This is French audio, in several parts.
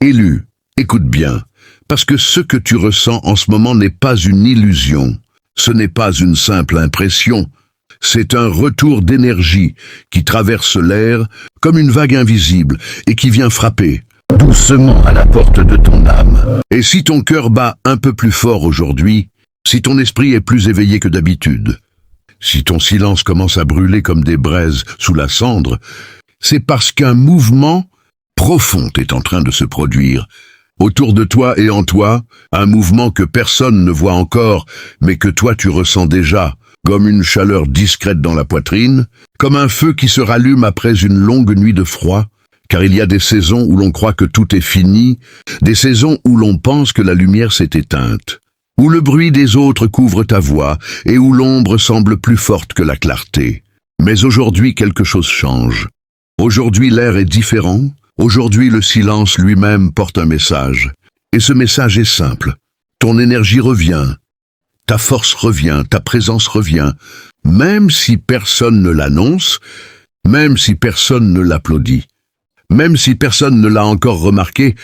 Élu, écoute bien, parce que ce que tu ressens en ce moment n'est pas une illusion, ce n'est pas une simple impression, c'est un retour d'énergie qui traverse l'air comme une vague invisible et qui vient frapper doucement à la porte de ton âme. Et si ton cœur bat un peu plus fort aujourd'hui, si ton esprit est plus éveillé que d'habitude, si ton silence commence à brûler comme des braises sous la cendre, c'est parce qu'un mouvement profond est en train de se produire. Autour de toi et en toi, un mouvement que personne ne voit encore, mais que toi tu ressens déjà, comme une chaleur discrète dans la poitrine, comme un feu qui se rallume après une longue nuit de froid, car il y a des saisons où l'on croit que tout est fini, des saisons où l'on pense que la lumière s'est éteinte, où le bruit des autres couvre ta voix et où l'ombre semble plus forte que la clarté. Mais aujourd'hui quelque chose change. Aujourd'hui l'air est différent. Aujourd'hui, le silence lui-même porte un message. Et ce message est simple. Ton énergie revient. Ta force revient, ta présence revient. Même si personne ne l'annonce, même si personne ne l'applaudit, même si personne ne l'a encore remarqué,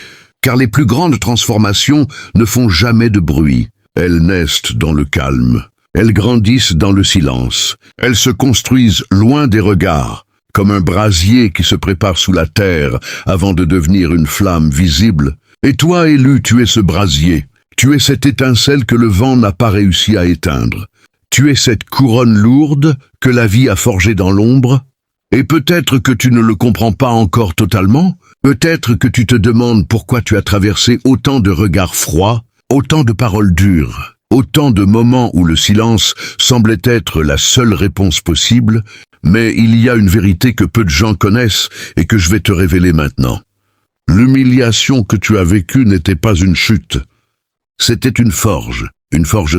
car les plus grandes transformations ne font jamais de bruit. Elles naissent dans le calme. Elles grandissent dans le silence. Elles se construisent loin des regards, comme un brasier qui se prépare sous la terre avant de devenir une flamme visible. Et toi, élu, tu es ce brasier. Tu es cette étincelle que le vent n'a pas réussi à éteindre. Tu es cette couronne lourde que la vie a forgée dans l'ombre. Et peut-être que tu ne le comprends pas encore totalement. Peut-être que tu te demandes pourquoi tu as traversé autant de regards froids, autant de paroles dures, autant de moments où le silence semblait être la seule réponse possible. Mais il y a une vérité que peu de gens connaissent et que je vais te révéler maintenant. L'humiliation que tu as vécue n'était pas une chute. C'était une forge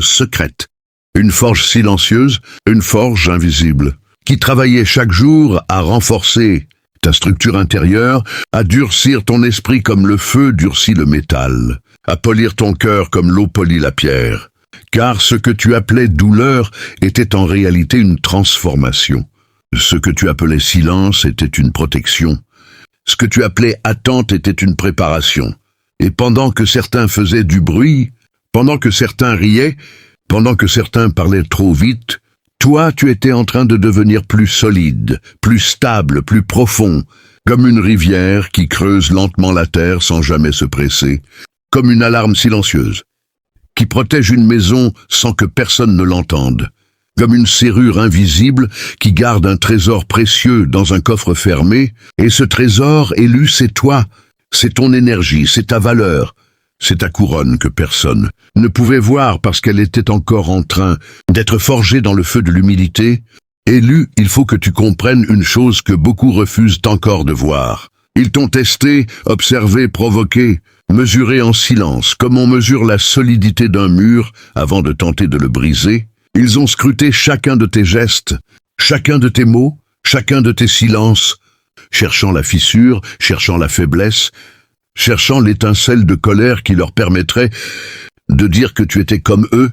secrète, une forge silencieuse, une forge invisible, qui travaillait chaque jour à renforcer ta structure intérieure, à durcir ton esprit comme le feu durcit le métal, à polir ton cœur comme l'eau polit la pierre. Car ce que tu appelais douleur était en réalité une transformation. Ce que tu appelais silence était une protection. Ce que tu appelais attente était une préparation. Et pendant que certains faisaient du bruit, pendant que certains riaient, pendant que certains parlaient trop vite, toi, tu étais en train de devenir plus solide, plus stable, plus profond, comme une rivière qui creuse lentement la terre sans jamais se presser, comme une alarme silencieuse, qui protège une maison sans que personne ne l'entende, comme une serrure invisible qui garde un trésor précieux dans un coffre fermé, et ce trésor, élu, c'est toi, c'est ton énergie, c'est ta valeur, c'est ta couronne que personne ne pouvait voir parce qu'elle était encore en train d'être forgée dans le feu de l'humilité. Élu, il faut que tu comprennes une chose que beaucoup refusent encore de voir. Ils t'ont testé, observé, provoqué, mesuré en silence, comme on mesure la solidité d'un mur avant de tenter de le briser. Ils ont scruté chacun de tes gestes, chacun de tes mots, chacun de tes silences, cherchant la fissure, cherchant la faiblesse, cherchant l'étincelle de colère qui leur permettrait de dire que tu étais comme eux,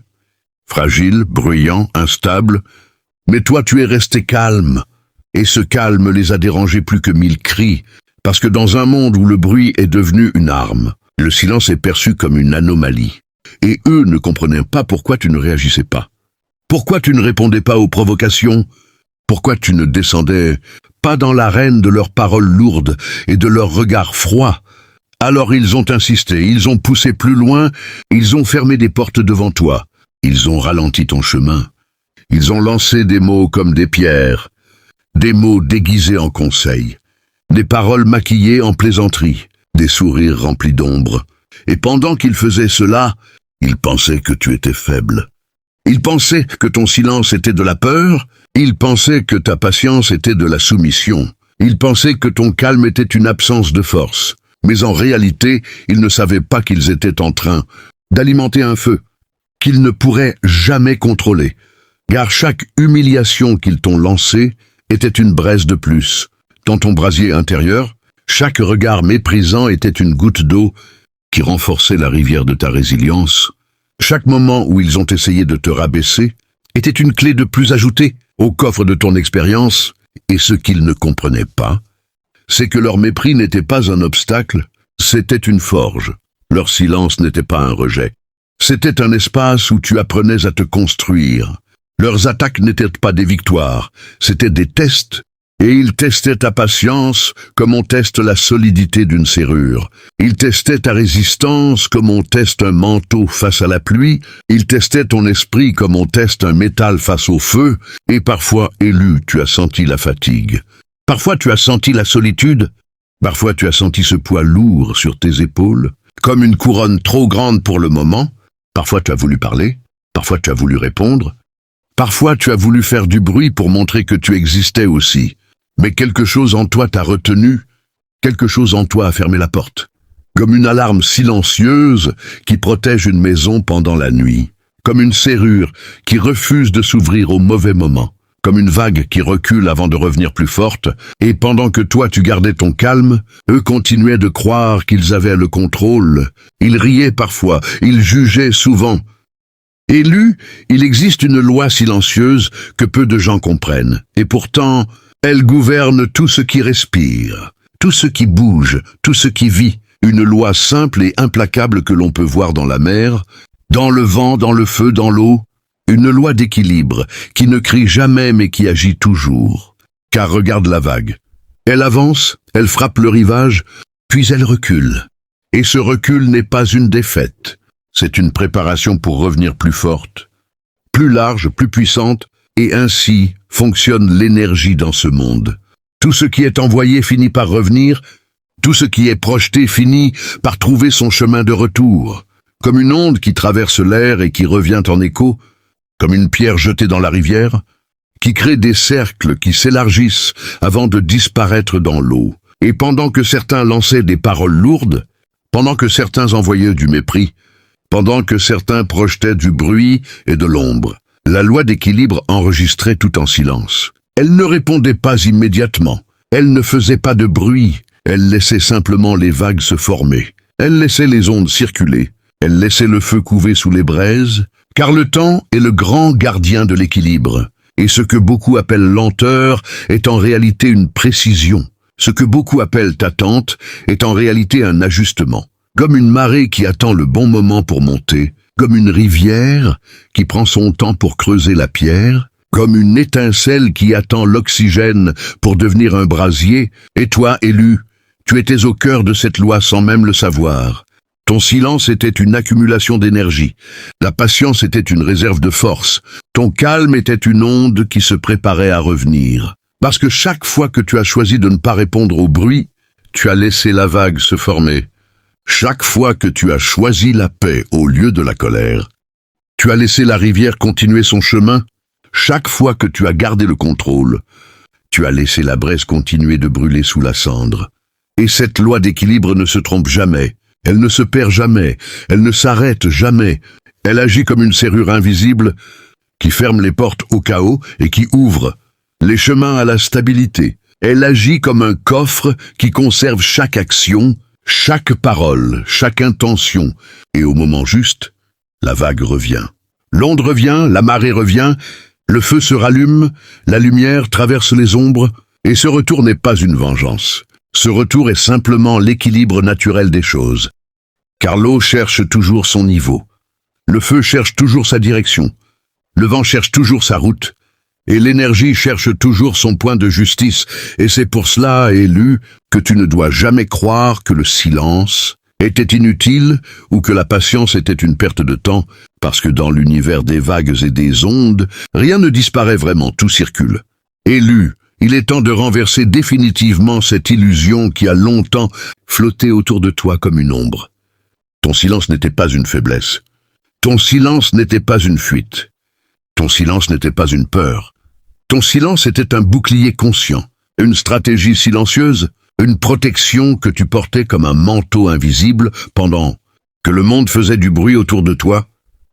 fragile, bruyant, instable. Mais toi, tu es resté calme, et ce calme les a dérangés plus que 1000 cris, parce que dans un monde où le bruit est devenu une arme, le silence est perçu comme une anomalie. Et eux ne comprenaient pas pourquoi tu ne réagissais pas. Pourquoi tu ne répondais pas aux provocations? Pourquoi tu ne descendais pas dans l'arène de leurs paroles lourdes et de leurs regards froids? Alors ils ont insisté, ils ont poussé plus loin, ils ont fermé des portes devant toi, ils ont ralenti ton chemin, ils ont lancé des mots comme des pierres, des mots déguisés en conseils, des paroles maquillées en plaisanteries, des sourires remplis d'ombre. Et pendant qu'ils faisaient cela, ils pensaient que tu étais faible. Ils pensaient que ton silence était de la peur, ils pensaient que ta patience était de la soumission, ils pensaient que ton calme était une absence de force. Mais en réalité, ils ne savaient pas qu'ils étaient en train d'alimenter un feu qu'ils ne pourraient jamais contrôler, car chaque humiliation qu'ils t'ont lancée était une braise de plus. Dans ton brasier intérieur, chaque regard méprisant était une goutte d'eau qui renforçait la rivière de ta résilience. Chaque moment où ils ont essayé de te rabaisser était une clé de plus ajoutée au coffre de ton expérience, et ce qu'ils ne comprenaient pas, c'est que leur mépris n'était pas un obstacle, C'était une forge. Leur silence n'était pas un rejet. C'était un espace où tu apprenais à te construire. Leurs attaques n'étaient pas des victoires, c'étaient des tests. Et ils testaient ta patience comme on teste la solidité d'une serrure. Ils testaient ta résistance comme on teste un manteau face à la pluie. Ils testaient ton esprit comme on teste un métal face au feu. Et parfois, élu, tu as senti la fatigue. Parfois, tu as senti la solitude. Parfois, tu as senti ce poids lourd sur tes épaules, comme une couronne trop grande pour le moment. Parfois, tu as voulu parler. Parfois, tu as voulu répondre. Parfois, tu as voulu faire du bruit pour montrer que tu existais aussi. Mais quelque chose en toi t'a retenu, quelque chose en toi a fermé la porte. Comme une alarme silencieuse qui protège une maison pendant la nuit. Comme une serrure qui refuse de s'ouvrir au mauvais moment. Comme une vague qui recule avant de revenir plus forte. Et pendant que toi tu gardais ton calme, eux continuaient de croire qu'ils avaient le contrôle. Ils riaient parfois, ils jugeaient souvent. Élu, il existe une loi silencieuse que peu de gens comprennent. Et pourtant, elle gouverne tout ce qui respire, tout ce qui bouge, tout ce qui vit. Une loi simple et implacable que l'on peut voir dans la mer, dans le vent, dans le feu, dans l'eau. Une loi d'équilibre, qui ne crie jamais mais qui agit toujours. Car regarde la vague. Elle avance, elle frappe le rivage, puis elle recule. Et ce recul n'est pas une défaite. C'est une préparation pour revenir plus forte, plus large, plus puissante, et ainsi fonctionne l'énergie dans ce monde. Tout ce qui est envoyé finit par revenir, tout ce qui est projeté finit par trouver son chemin de retour, comme une onde qui traverse l'air et qui revient en écho, comme une pierre jetée dans la rivière, qui crée des cercles qui s'élargissent avant de disparaître dans l'eau. Et pendant que certains lançaient des paroles lourdes, pendant que certains envoyaient du mépris, pendant que certains projetaient du bruit et de l'ombre, la loi d'équilibre enregistrait tout en silence. Elle ne répondait pas immédiatement, elle ne faisait pas de bruit, elle laissait simplement les vagues se former, elle laissait les ondes circuler, elle laissait le feu couver sous les braises, car le temps est le grand gardien de l'équilibre, et ce que beaucoup appellent lenteur est en réalité une précision, ce que beaucoup appellent attente est en réalité un ajustement. Comme une marée qui attend le bon moment pour monter, comme une rivière qui prend son temps pour creuser la pierre, comme une étincelle qui attend l'oxygène pour devenir un brasier, et toi, élu, tu étais au cœur de cette loi sans même le savoir. Ton silence était une accumulation d'énergie, la patience était une réserve de force, ton calme était une onde qui se préparait à revenir. Parce que chaque fois que tu as choisi de ne pas répondre au bruit, tu as laissé la vague se former. Chaque fois que tu as choisi la paix au lieu de la colère, tu as laissé la rivière continuer son chemin. Chaque fois que tu as gardé le contrôle, tu as laissé la braise continuer de brûler sous la cendre. Et cette loi d'équilibre ne se trompe jamais, elle ne se perd jamais, elle ne s'arrête jamais. Elle agit comme une serrure invisible qui ferme les portes au chaos et qui ouvre les chemins à la stabilité. Elle agit comme un coffre qui conserve chaque action, chaque parole, chaque intention, et au moment juste, la vague revient. L'onde revient, la marée revient, le feu se rallume, la lumière traverse les ombres, et ce retour n'est pas une vengeance. Ce retour est simplement l'équilibre naturel des choses. Car l'eau cherche toujours son niveau, le feu cherche toujours sa direction, le vent cherche toujours sa route, et l'énergie cherche toujours son point de justice, et c'est pour cela, élu, que tu ne dois jamais croire que le silence était inutile ou que la patience était une perte de temps, parce que dans l'univers des vagues et des ondes, rien ne disparaît vraiment, tout circule. Élu, il est temps de renverser définitivement cette illusion qui a longtemps flotté autour de toi comme une ombre. Ton silence n'était pas une faiblesse. Ton silence n'était pas une fuite. Ton silence n'était pas une peur. Ton silence était un bouclier conscient, une stratégie silencieuse, une protection que tu portais comme un manteau invisible pendant que le monde faisait du bruit autour de toi.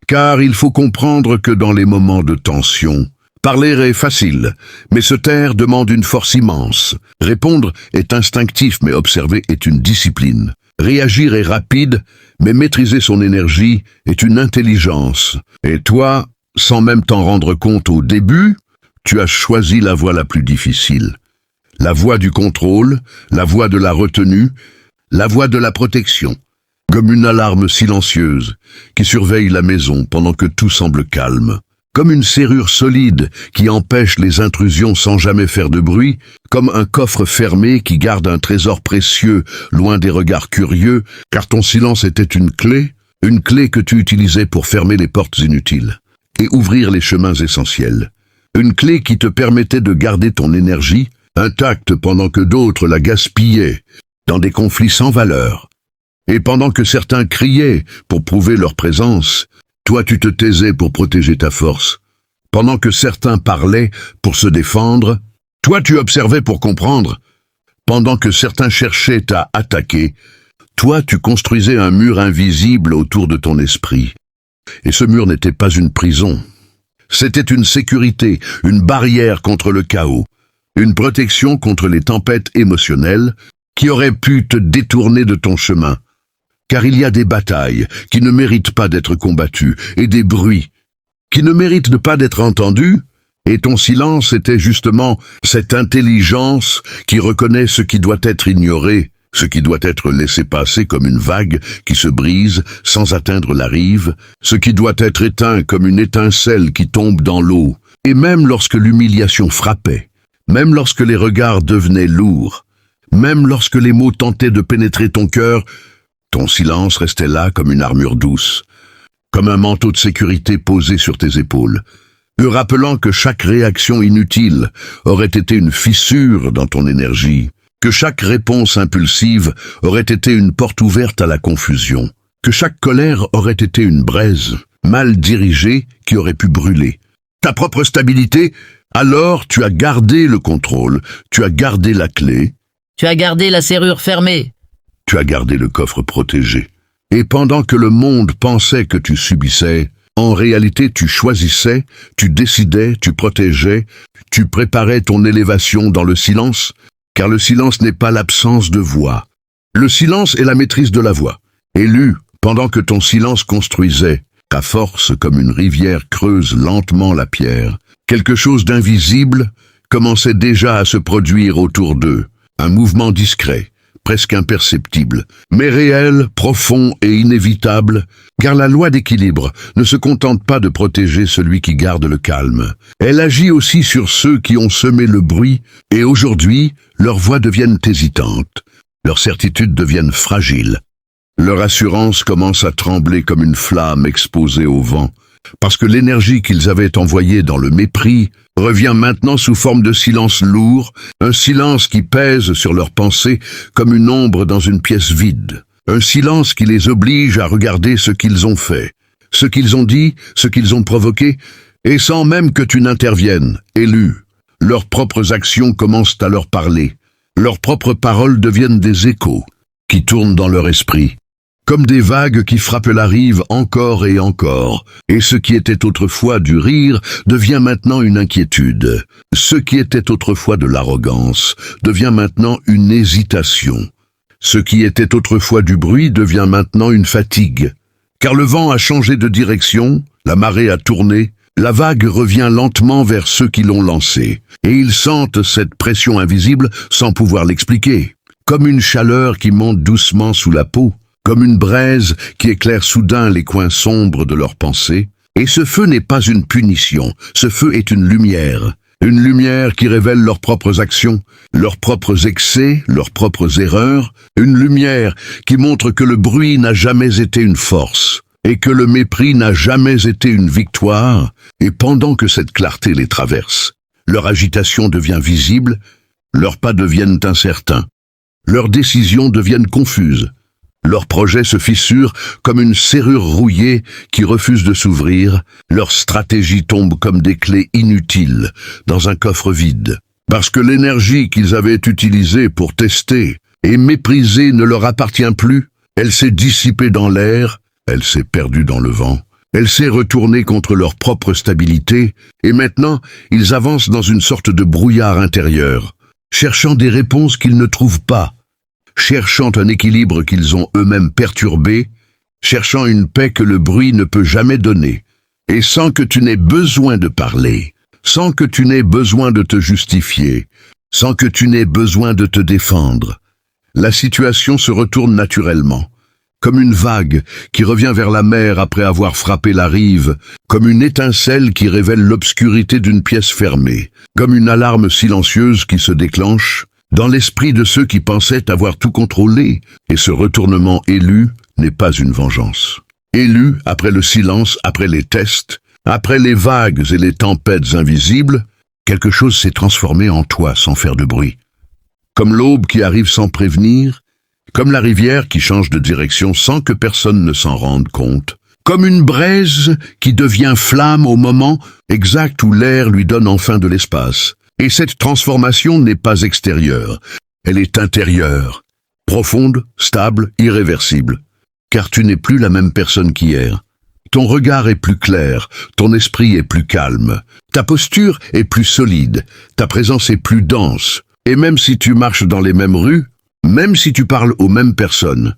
Car il faut comprendre que dans les moments de tension, parler est facile, mais se taire demande une force immense. Répondre est instinctif, mais observer est une discipline. Réagir est rapide, mais maîtriser son énergie est une intelligence. Et toi, sans même t'en rendre compte au début, tu as choisi la voie la plus difficile. La voie du contrôle, la voie de la retenue, la voix de la protection, comme une alarme silencieuse qui surveille la maison pendant que tout semble calme, comme une serrure solide qui empêche les intrusions sans jamais faire de bruit, comme un coffre fermé qui garde un trésor précieux loin des regards curieux, car ton silence était une clé que tu utilisais pour fermer les portes inutiles et ouvrir les chemins essentiels. Une clé qui te permettait de garder ton énergie intacte pendant que d'autres la gaspillaient dans des conflits sans valeur. Et pendant que certains criaient pour prouver leur présence, toi tu te taisais pour protéger ta force. Pendant que certains parlaient pour se défendre, toi tu observais pour comprendre. Pendant que certains cherchaient à attaquer, toi tu construisais un mur invisible autour de ton esprit. Et ce mur n'était pas une prison. C'était une sécurité, une barrière contre le chaos, une protection contre les tempêtes émotionnelles qui auraient pu te détourner de ton chemin. Car il y a des batailles qui ne méritent pas d'être combattues, et des bruits qui ne méritent pas d'être entendus, et ton silence était justement cette intelligence qui reconnaît ce qui doit être ignoré, ce qui doit être laissé passer comme une vague qui se brise sans atteindre la rive, ce qui doit être éteint comme une étincelle qui tombe dans l'eau, et même lorsque l'humiliation frappait, même lorsque les regards devenaient lourds, même lorsque les mots tentaient de pénétrer ton cœur, ton silence restait là comme une armure douce, comme un manteau de sécurité posé sur tes épaules, rappelant que chaque réaction inutile aurait été une fissure dans ton énergie, que chaque réponse impulsive aurait été une porte ouverte à la confusion, que chaque colère aurait été une braise mal dirigée qui aurait pu brûler. Ta propre stabilité, alors tu as gardé le contrôle, tu as gardé la clé, Tu as gardé la serrure fermée. tu as gardé le coffre protégé. Et pendant que le monde pensait que tu subissais, en réalité tu choisissais, tu décidais, tu protégeais, tu préparais ton élévation dans le silence, car le silence n'est pas l'absence de voix. Le silence est la maîtrise de la voix. Élu, pendant que ton silence construisait, ta force comme une rivière creuse lentement la pierre, quelque chose d'invisible commençait déjà à se produire autour d'eux, un mouvement discret, presque imperceptible, mais réel, profond et inévitable, car la loi d'équilibre ne se contente pas de protéger celui qui garde le calme. Elle agit aussi sur ceux qui ont semé le bruit, et aujourd'hui, leurs voix deviennent hésitantes, leurs certitudes deviennent fragiles. Leur assurance commence à trembler comme une flamme exposée au vent, parce que l'énergie qu'ils avaient envoyée dans le mépris revient maintenant sous forme de silence lourd, un silence qui pèse sur leurs pensées comme une ombre dans une pièce vide, un silence qui les oblige à regarder ce qu'ils ont fait, ce qu'ils ont dit, ce qu'ils ont provoqué, et sans même que tu n'interviennes, élu, leurs propres actions commencent à leur parler, leurs propres paroles deviennent des échos qui tournent dans leur esprit, comme des vagues qui frappent la rive encore et encore, et ce qui était autrefois du rire devient maintenant une inquiétude. Ce qui était autrefois de l'arrogance devient maintenant une hésitation. Ce qui était autrefois du bruit devient maintenant une fatigue. Car le vent a changé de direction, la marée a tourné, la vague revient lentement vers ceux qui l'ont lancée, et ils sentent cette pression invisible sans pouvoir l'expliquer, comme une chaleur qui monte doucement sous la peau, comme une braise qui éclaire soudain les coins sombres de leurs pensées. Et ce feu n'est pas une punition, ce feu est une lumière qui révèle leurs propres actions, leurs propres excès, leurs propres erreurs, une lumière qui montre que le bruit n'a jamais été une force, et que le mépris n'a jamais été une victoire, et pendant que cette clarté les traverse, leur agitation devient visible, leurs pas deviennent incertains, leurs décisions deviennent confuses, leurs projets se fissurent comme une serrure rouillée qui refuse de s'ouvrir, leurs stratégies tombent comme des clés inutiles dans un coffre vide, parce que l'énergie qu'ils avaient utilisée pour tester et mépriser ne leur appartient plus, elle s'est dissipée dans l'air, elle s'est perdue dans le vent, elle s'est retournée contre leur propre stabilité, et maintenant ils avancent dans une sorte de brouillard intérieur, cherchant des réponses qu'ils ne trouvent pas, cherchant un équilibre qu'ils ont eux-mêmes perturbé, cherchant une paix que le bruit ne peut jamais donner, et sans que tu n'aies besoin de parler, sans que tu n'aies besoin de te justifier, sans que tu n'aies besoin de te défendre. La situation se retourne naturellement, comme une vague qui revient vers la mer après avoir frappé la rive, comme une étincelle qui révèle l'obscurité d'une pièce fermée, comme une alarme silencieuse qui se déclenche dans l'esprit de ceux qui pensaient avoir tout contrôlé, et ce retournement élu n'est pas une vengeance. Élu après le silence, après les tests, après les vagues et les tempêtes invisibles, quelque chose s'est transformé en toi sans faire de bruit. Comme l'aube qui arrive sans prévenir, comme la rivière qui change de direction sans que personne ne s'en rende compte, comme une braise qui devient flamme au moment exact où l'air lui donne enfin de l'espace. Et cette transformation n'est pas extérieure, elle est intérieure, profonde, stable, irréversible, car tu n'es plus la même personne qu'hier. Ton regard est plus clair, ton esprit est plus calme, ta posture est plus solide, ta présence est plus dense, et même si tu marches dans les mêmes rues, même si tu parles aux mêmes personnes,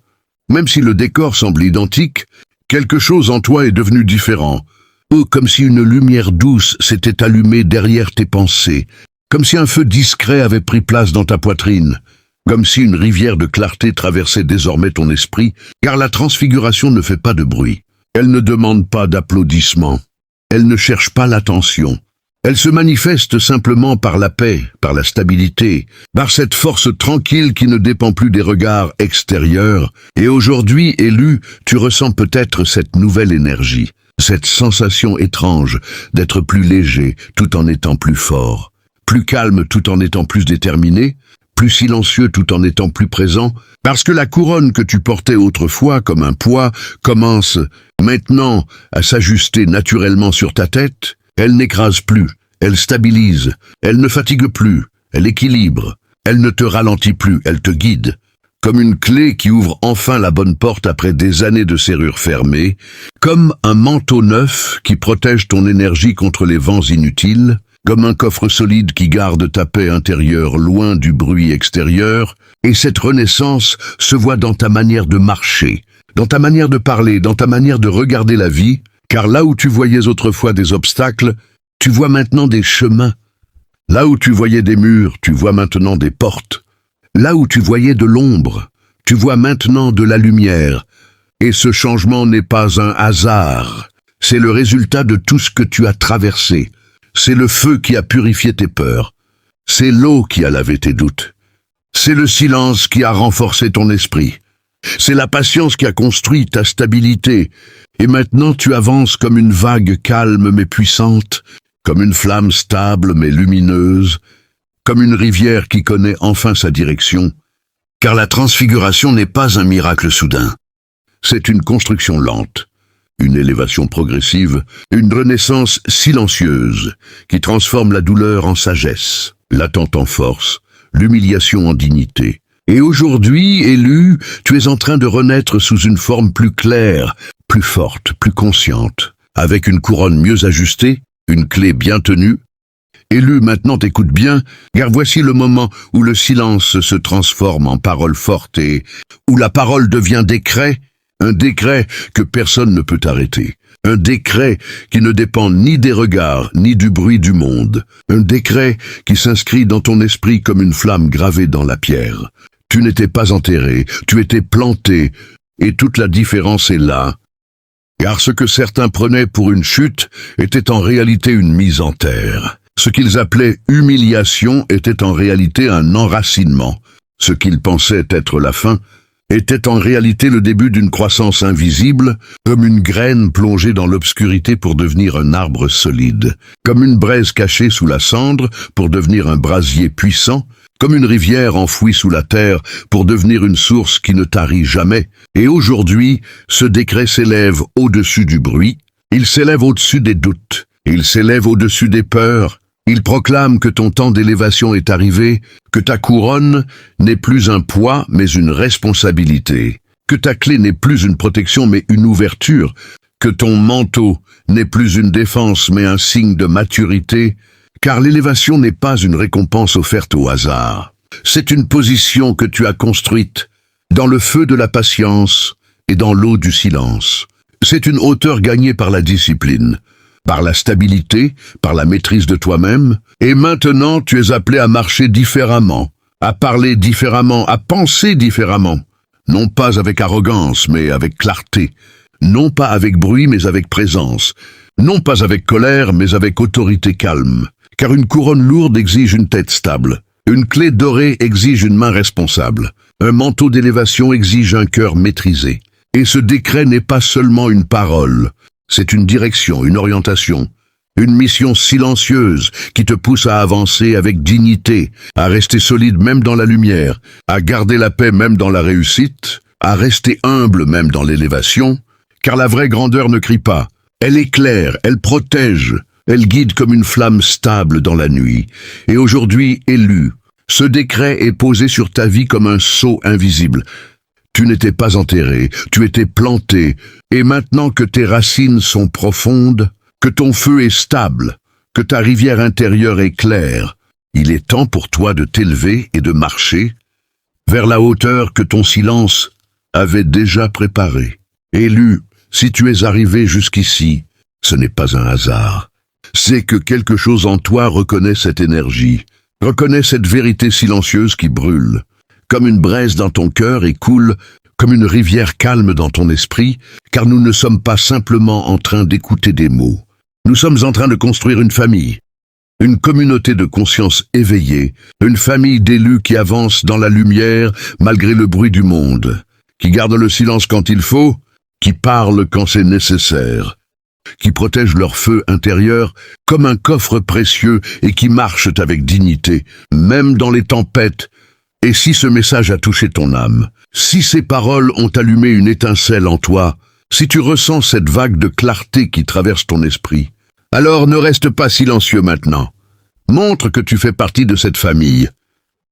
même si le décor semble identique, quelque chose en toi est devenu différent, ou comme si une lumière douce s'était allumée derrière tes pensées, comme si un feu discret avait pris place dans ta poitrine, comme si une rivière de clarté traversait désormais ton esprit, car la transfiguration ne fait pas de bruit. Elle ne demande pas d'applaudissements. Elle ne cherche pas l'attention. Elle se manifeste simplement par la paix, par la stabilité, par cette force tranquille qui ne dépend plus des regards extérieurs. Et aujourd'hui, élu, tu ressens peut-être cette nouvelle énergie, cette sensation étrange d'être plus léger tout en étant plus fort, plus calme tout en étant plus déterminé, plus silencieux tout en étant plus présent, parce que la couronne que tu portais autrefois comme un poids commence maintenant à s'ajuster naturellement sur ta tête. Elle n'écrase plus, elle stabilise, elle ne fatigue plus, elle équilibre, elle ne te ralentit plus, elle te guide. Comme une clé qui ouvre enfin la bonne porte après des années de serrure fermée, comme un manteau neuf qui protège ton énergie contre les vents inutiles, comme un coffre solide qui garde ta paix intérieure loin du bruit extérieur, et cette renaissance se voit dans ta manière de marcher, dans ta manière de parler, dans ta manière de regarder la vie, car là où tu voyais autrefois des obstacles, tu vois maintenant des chemins. Là où tu voyais des murs, tu vois maintenant des portes. Là où tu voyais de l'ombre, tu vois maintenant de la lumière. Et ce changement n'est pas un hasard, c'est le résultat de tout ce que tu as traversé. C'est le feu qui a purifié tes peurs. C'est l'eau qui a lavé tes doutes. C'est le silence qui a renforcé ton esprit. C'est la patience qui a construit ta stabilité. Et maintenant tu avances comme une vague calme mais puissante, comme une flamme stable mais lumineuse, comme une rivière qui connaît enfin sa direction. Car la transfiguration n'est pas un miracle soudain. C'est une construction lente, une élévation progressive, une renaissance silencieuse qui transforme la douleur en sagesse, l'attente en force, l'humiliation en dignité. Et aujourd'hui, élu, tu es en train de renaître sous une forme plus claire, plus forte, plus consciente, avec une couronne mieux ajustée, une clé bien tenue. Élu, maintenant t'écoute bien, car voici le moment où le silence se transforme en parole forte et où la parole devient décret, un décret que personne ne peut arrêter. Un décret qui ne dépend ni des regards, ni du bruit du monde. Un décret qui s'inscrit dans ton esprit comme une flamme gravée dans la pierre. Tu n'étais pas enterré, tu étais planté, et toute la différence est là. Car ce que certains prenaient pour une chute était en réalité une mise en terre. Ce qu'ils appelaient humiliation était en réalité un enracinement. Ce qu'ils pensaient être la fin était en réalité le début d'une croissance invisible, comme une graine plongée dans l'obscurité pour devenir un arbre solide, comme une braise cachée sous la cendre pour devenir un brasier puissant, comme une rivière enfouie sous la terre pour devenir une source qui ne tarit jamais. Et aujourd'hui, ce décret s'élève au-dessus du bruit, il s'élève au-dessus des doutes, il s'élève au-dessus des peurs. Il proclame que ton temps d'élévation est arrivé, que ta couronne n'est plus un poids mais une responsabilité, que ta clé n'est plus une protection mais une ouverture, que ton manteau n'est plus une défense mais un signe de maturité, car l'élévation n'est pas une récompense offerte au hasard. C'est une position que tu as construite dans le feu de la patience et dans l'eau du silence. C'est une hauteur gagnée par la discipline, par la stabilité, par la maîtrise de toi-même, et maintenant tu es appelé à marcher différemment, à parler différemment, à penser différemment. Non pas avec arrogance, mais avec clarté. Non pas avec bruit, mais avec présence. Non pas avec colère, mais avec autorité calme. Car une couronne lourde exige une tête stable. Une clé dorée exige une main responsable. Un manteau d'élévation exige un cœur maîtrisé. Et ce décret n'est pas seulement une parole. C'est une direction, une orientation. Une mission silencieuse qui te pousse à avancer avec dignité, à rester solide même dans la lumière, à garder la paix même dans la réussite, à rester humble même dans l'élévation, car la vraie grandeur ne crie pas. Elle éclaire, elle protège, elle guide comme une flamme stable dans la nuit. Et aujourd'hui, élu, ce décret est posé sur ta vie comme un sceau invisible. Tu n'étais pas enterré, tu étais planté, et maintenant que tes racines sont profondes, que ton feu est stable, que ta rivière intérieure est claire, il est temps pour toi de t'élever et de marcher vers la hauteur que ton silence avait déjà préparée. Élu, si tu es arrivé jusqu'ici, ce n'est pas un hasard. C'est que quelque chose en toi reconnaît cette énergie, reconnaît cette vérité silencieuse qui brûle, comme une braise dans ton cœur et coule comme une rivière calme dans ton esprit, car nous ne sommes pas simplement en train d'écouter des mots. Nous sommes en train de construire une famille, une communauté de conscience éveillée, une famille d'élus qui avancent dans la lumière malgré le bruit du monde, qui gardent le silence quand il faut, qui parlent quand c'est nécessaire, qui protègent leur feu intérieur comme un coffre précieux et qui marchent avec dignité, même dans les tempêtes. Et si ce message a touché ton âme, si ces paroles ont allumé une étincelle en toi, si tu ressens cette vague de clarté qui traverse ton esprit, alors ne reste pas silencieux maintenant. Montre que tu fais partie de cette famille.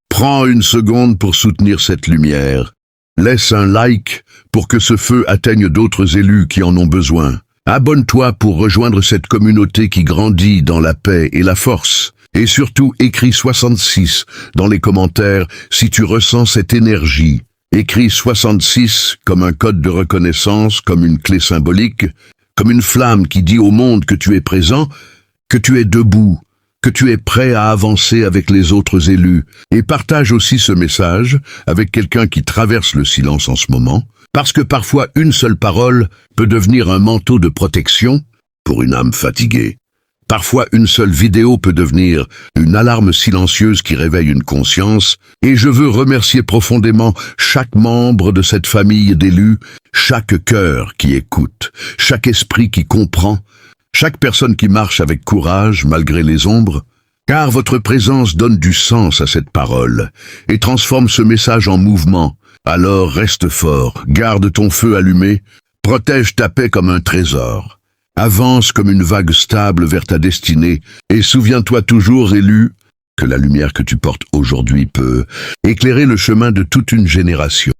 Prends une seconde pour soutenir cette lumière. Laisse un like pour que ce feu atteigne d'autres élus qui en ont besoin. Abonne-toi pour rejoindre cette communauté qui grandit dans la paix et la force. Et surtout, écris 66 dans les commentaires si tu ressens cette énergie. Écris 66 comme un code de reconnaissance, comme une clé symbolique, comme une flamme qui dit au monde que tu es présent, que tu es debout, que tu es prêt à avancer avec les autres élus. Et partage aussi ce message avec quelqu'un qui traverse le silence en ce moment, parce que parfois une seule parole peut devenir un manteau de protection pour une âme fatiguée. Parfois une seule vidéo peut devenir une alarme silencieuse qui réveille une conscience, et je veux remercier profondément chaque membre de cette famille d'élus, chaque cœur qui écoute, chaque esprit qui comprend, chaque personne qui marche avec courage malgré les ombres, car votre présence donne du sens à cette parole et transforme ce message en mouvement. Alors reste fort, garde ton feu allumé, protège ta paix comme un trésor. Avance comme une vague stable vers ta destinée et souviens-toi toujours, élu, que la lumière que tu portes aujourd'hui peut éclairer le chemin de toute une génération.